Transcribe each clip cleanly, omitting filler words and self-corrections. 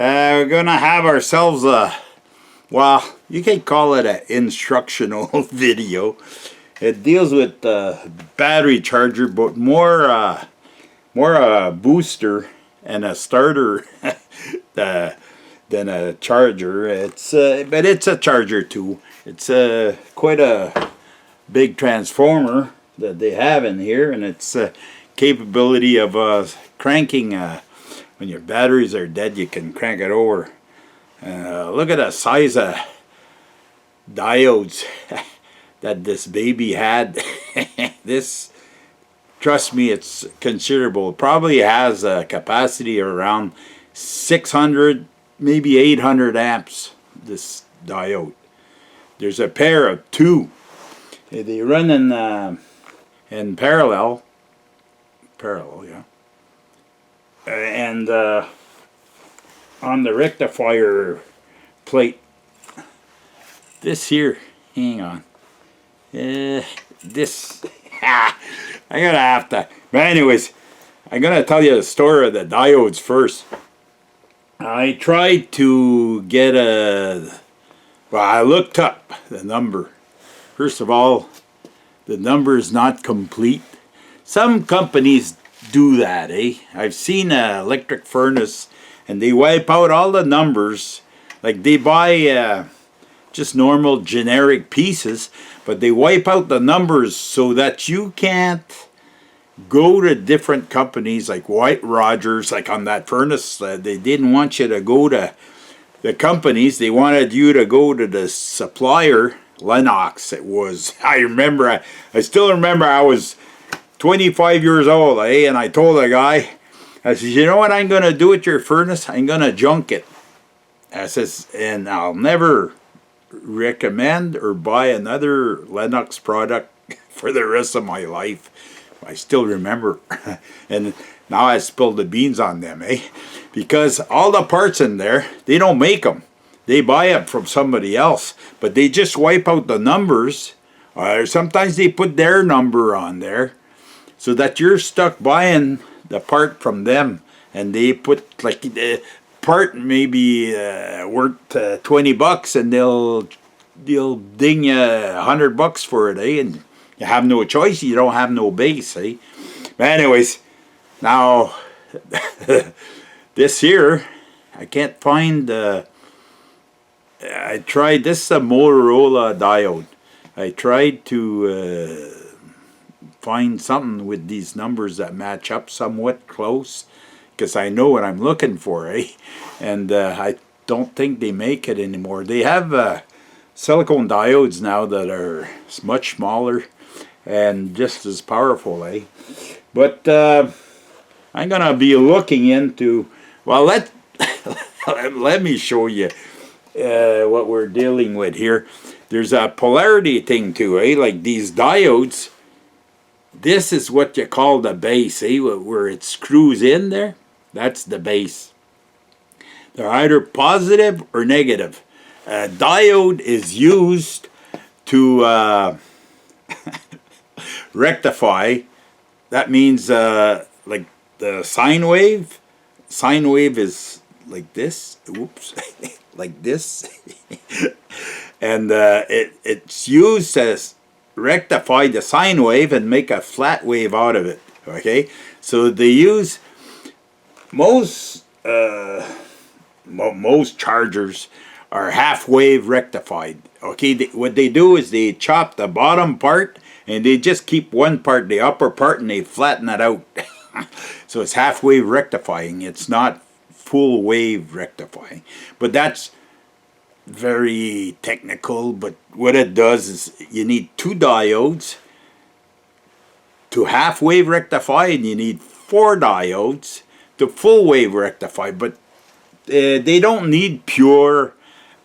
We're gonna have ourselves a, well, you can call it an instructional video. It deals with the battery charger, but more a booster and a starter than a charger. It's but it's a charger too. It's quite a big transformer that they have in here, and it's capability of cranking. When your batteries are dead, you can crank it over. Look at the size of diodes that this baby had. This, trust me, it's considerable. It probably has a capacity around 600, maybe 800 amps, this diode. There's a pair of two. They run in parallel, yeah. And on the rectifier plate, this here, hang on, this, I'm gonna have to, but anyways, I'm gonna tell you the story of the diodes first. I tried to get I looked up the number. First of all, the number is not complete. Some companies do that, eh? I've seen an electric furnace and they wipe out all the numbers. Like they buy just normal generic pieces, but they wipe out the numbers so that you can't go to different companies like White Rogers, like on that furnace. They didn't want you to go to the companies. They wanted you to go to the supplier, Lennox. It was, I still remember I was 25 years old, eh? And I told the guy, I says, you know what I'm going to do with your furnace? I'm going to junk it. I says, and I'll never recommend or buy another Lennox product for the rest of my life. I still remember. And now I spilled the beans on them, eh? Because all the parts in there, they don't make them. They buy it from somebody else. But they just wipe out the numbers. Or sometimes they put their number on there, so that you're stuck buying the part from them, and they put like the part maybe worth 20 bucks, and they'll ding you $100 for it, eh? And you have no choice. You don't have no base, eh? But anyways, now this here, I can't find. I tried. This is a Motorola diode. I tried to find something with these numbers that match up somewhat close, because I know what I'm looking for, eh? And I don't think they make it anymore. They have silicone diodes now that are much smaller and just as powerful, eh? But I'm gonna be looking into, well, let me show you what we're dealing with here. There's a polarity thing too, eh? Like these diodes, this is what you call the base, eh? Where it screws in there, that's the base. They're either positive or negative. A diode is used to rectify. That means like the sine wave. Sine wave is like this. Whoops. Like this. And it's used to rectify the sine wave and make a flat wave out of it. Okay, so they use most chargers are half wave rectified. Okay, what they do is they chop the bottom part and they just keep one part, the upper part, and they flatten it out. So it's half wave rectifying. It's not full wave rectifying. But that's very technical. But what it does is you need two diodes to half wave rectify, and you need 4 diodes to full wave rectify. But they don't need pure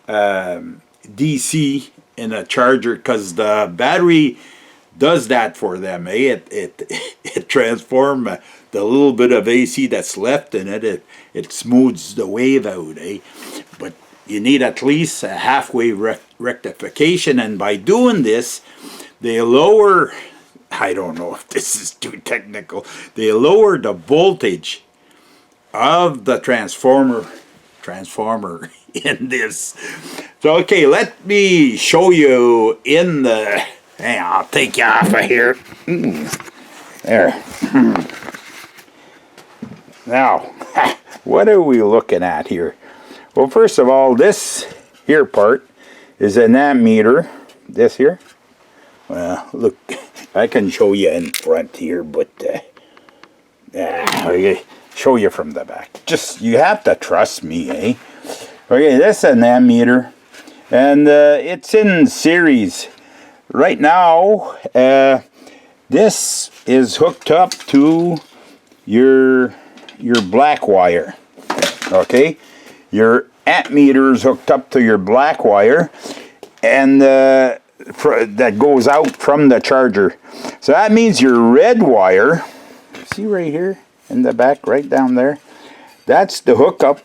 DC in a charger, because the battery does that for them, eh? It transforms the little bit of AC that's left in it. It smooths the wave out, eh? But you need at least a half wave rectification, and by doing this, they lower, I don't know if this is too technical, they lower the voltage of the transformer transformer in this. So okay, let me show you in the, hang on, I'll take you off of here. There. Now, what are we looking at here? Well, first of all, this here part is an ammeter. This here. Well, look, I can show you in front here, but I'll show you from the back. Just, you have to trust me, eh? Okay, this is an ammeter, and it's in series. Right now, this is hooked up to your black wire. Okay, your ammeter is hooked up to your black wire, and that goes out from the charger. So that means your red wire, see right here in the back, right down there, that's the hookup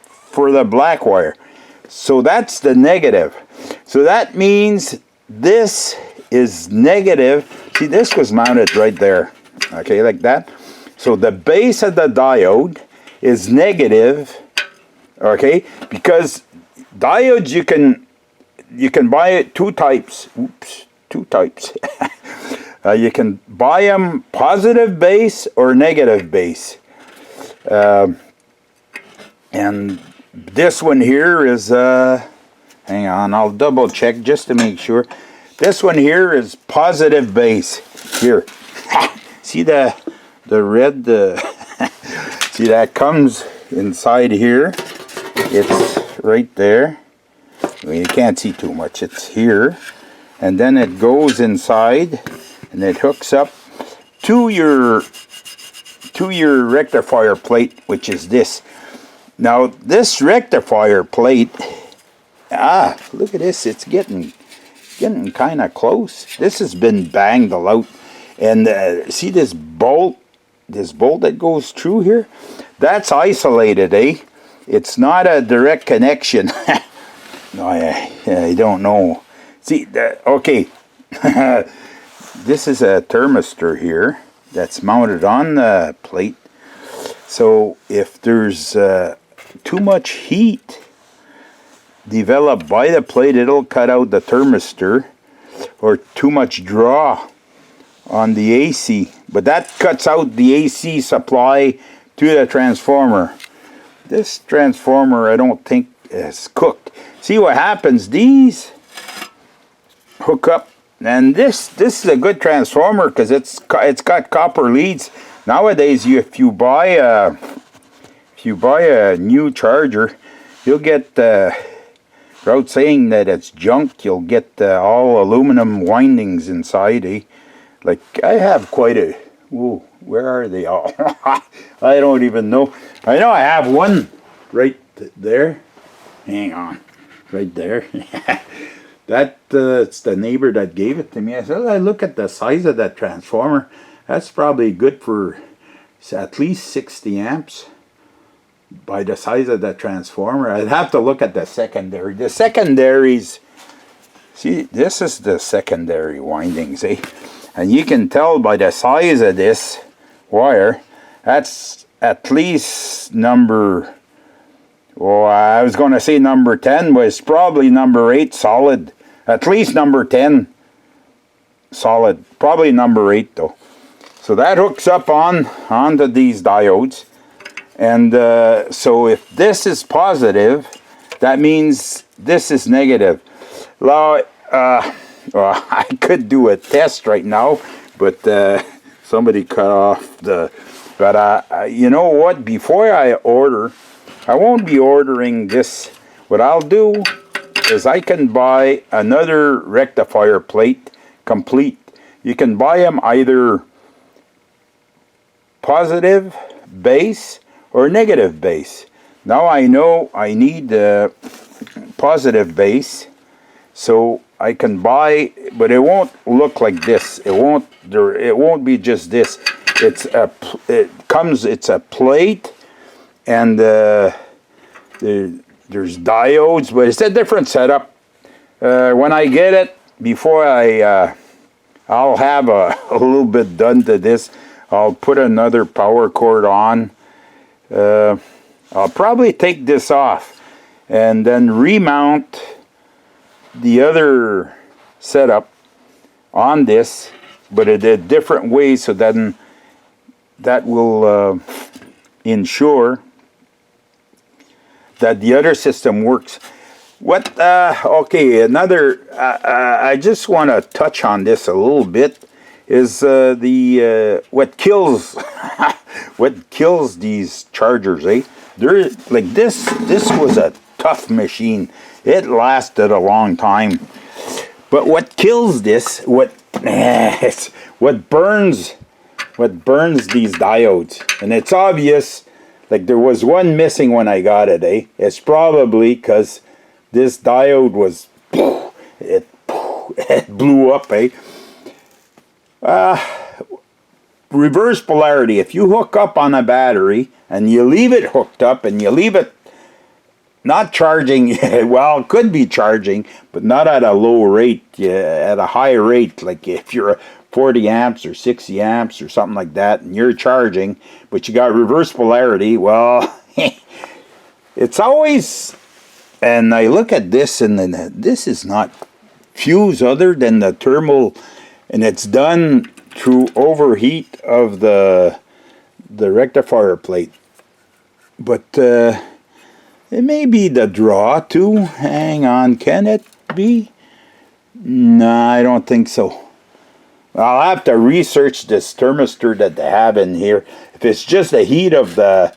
for the black wire. So that's the negative. So that means this is negative. See, this was mounted right there, okay, like that. So the base of the diode is negative, okay, because diodes you can buy it two types. Oops, two types. You can buy them positive base or negative base. And this one here is, hang on, I'll double check just to make sure. This one here is positive base. Here. See the red, see that comes inside here. It's right there. Well, you can't see too much. It's here. And then it goes inside and it hooks up to your rectifier plate, which is this. Now this rectifier plate, look at this, it's getting kind of close. This has been banged out, and see this bolt that goes through here, that's isolated, eh? It's not a direct connection. No, I don't know. See, okay, this is a thermistor here that's mounted on the plate. So if there's too much heat developed by the plate, it'll cut out the thermistor, or too much draw on the AC. But that cuts out the AC supply to the transformer. This transformer, I don't think is cooked. See what happens? These hook up, and this is a good transformer because it's got copper leads. Nowadays, if you buy a new charger, you'll get, without saying that it's junk, you'll get all aluminum windings inside, eh? Like, I have quite a, whoa, where are they all? I don't even know. I know I have one right there. Hang on, right there. It's the neighbor that gave it to me. I said, I look at the size of that transformer. That's probably good for at least 60 amps. By the size of the transformer, I'd have to look at the secondary. The secondaries, see, this is the secondary windings, eh? And you can tell by the size of this wire, that's at least number, well, I was going to say number 10, but it's probably number 8 solid. At least number 10 solid. Probably number 8 though. So that hooks up onto these diodes. And so if this is positive, that means this is negative. Now, well, I could do a test right now, but somebody cut off the... But you know what? Before I order, I won't be ordering this. What I'll do is I can buy another rectifier plate complete. You can buy them either positive base or negative base. Now I know I need the positive base, so I can buy, but it won't look like this. It won't be just this. It's a plate, and there's diodes, but it's a different setup. When I get it, before I'll have a little bit done to this. I'll put another power cord on. I'll probably take this off and then remount the other setup on this, but in a different way, so then that will ensure that the other system works. What, okay, another, I just want to touch on this a little bit, is what kills, what kills these chargers, eh? They're, like this was a tough machine. It lasted a long time. But what kills this, what burns these diodes, and it's obvious, like there was one missing when I got it, eh? It's probably because this diode was, it blew up, eh? Reverse polarity. If you hook up on a battery and you leave it hooked up and you leave it not charging, well, it could be charging, but not at a low rate, at a high rate, like if you're 40 amps or 60 amps or something like that, and you're charging, but you got reverse polarity, well, it's always, and I look at this, and then this is not fuse other than the thermal, and it's done through overheat of the rectifier plate. But it may be the draw too. Hang on, can it be? No, I don't think so. I'll have to research this thermistor that they have in here. If it's just the heat of the,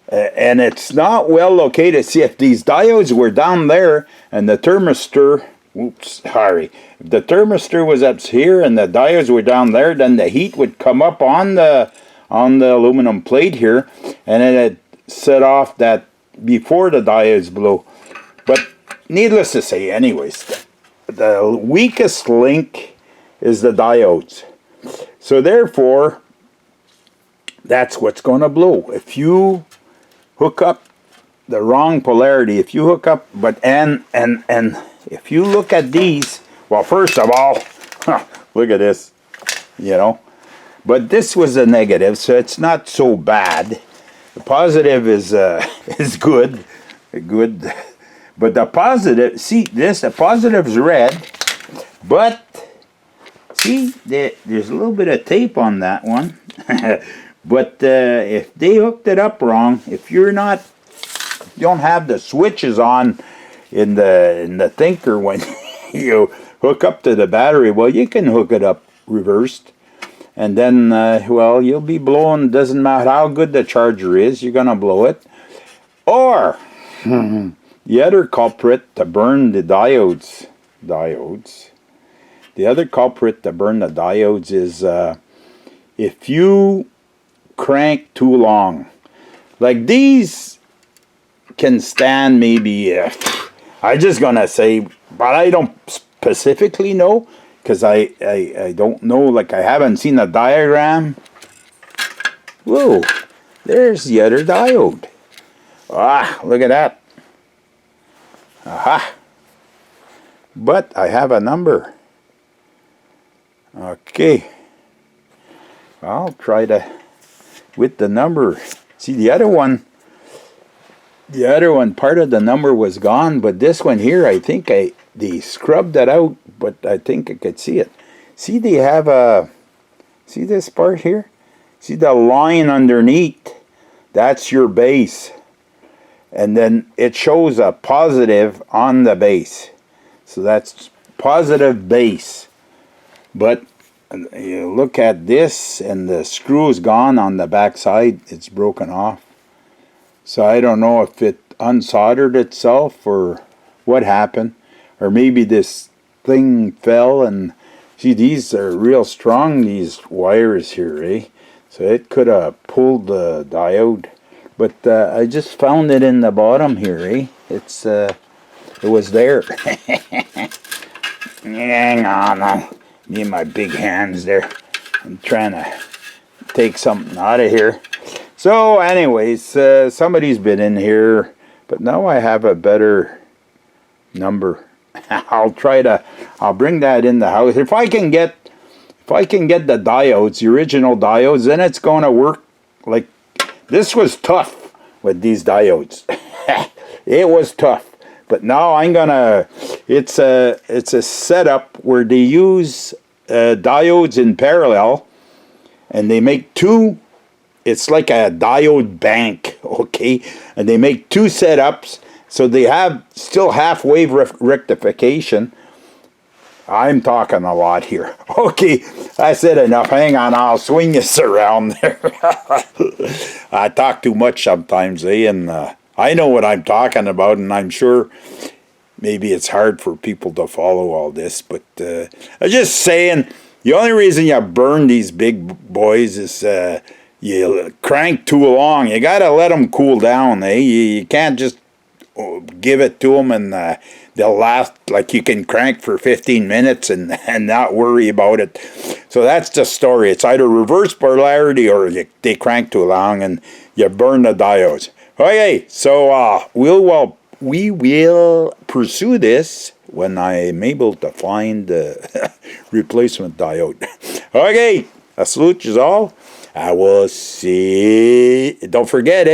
and it's not well located. See, if these diodes were down there and the thermistor, oops, sorry. If the thermistor was up here and the diodes were down there, then the heat would come up on the aluminum plate here, and then it set off that before the diodes blow. But needless to say, anyways, the weakest link is the diodes. So therefore, that's what's going to blow. If you hook up the wrong polarity, if you hook up, but and if you look at these, well, first of all, look at this, you know. But this was a negative, so it's not so bad. The positive is good, but the positive, see this, the positive's red, but see, there's a little bit of tape on that one. But if they hooked it up wrong, if you don't have the switches on in the thinker when you hook up to the battery, well, you can hook it up reversed. And then, well, you'll be blowing, doesn't matter how good the charger is, you're going to blow it. Or, the other culprit to burn the diodes, the other culprit to burn the diodes is if you crank too long. Like these can stand maybe, I'm just going to say, but I don't specifically know, because I don't know, like I haven't seen a diagram. Whoa, there's the other diode. Ah, look at that. Aha. But I have a number. Okay. I'll try to, with the number. See, the other one, part of the number was gone, but this one here, I think they scrubbed that out, but I think I could see it. See, they have a, see this part here? See the line underneath? That's your base. And then it shows a positive on the base. So that's positive base. But you look at this, and the screw is gone on the back side. It's broken off. So I don't know if it unsoldered itself or what happened. Or maybe this thing fell, and see, these are real strong, these wires here, eh? So it could have pulled the diode. But I just found it in the bottom here, eh? It was there. Hang on, me and my big hands there. I'm trying to take something out of here. So anyways, somebody's been in here, but now I have a better number. I'll bring that in the house. If I can get the diodes, the original diodes, then it's going to work. Like, this was tough with these diodes. It was tough. But now I'm gonna, it's a setup where they use diodes in parallel, and they make two, it's like a diode bank, okay? And they make two setups, so they have still half wave rectification. I'm talking a lot here. Okay, I said enough. Hang on, I'll swing this around there. I talk too much sometimes, and I know what I'm talking about, and I'm sure maybe it's hard for people to follow all this, but I'm just saying, the only reason you burn these big boys is you crank too long. You got to let them cool down, eh? You can't just give it to them and they'll last, like you can crank for 15 minutes and not worry about it. So that's the story. It's either reverse polarity or they crank too long and you burn the diodes. Okay, so we will pursue this when I'm able to find the replacement diode. Okay, I salute you all. I will see. Don't forget,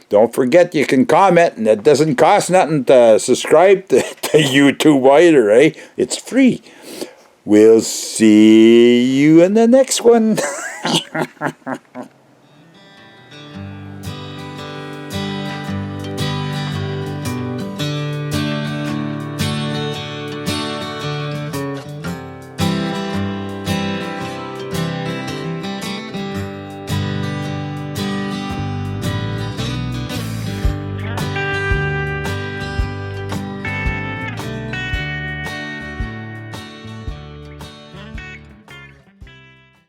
don't forget you can comment, and it doesn't cost nothing to subscribe to YouTube either, It's free. We'll see you in the next one.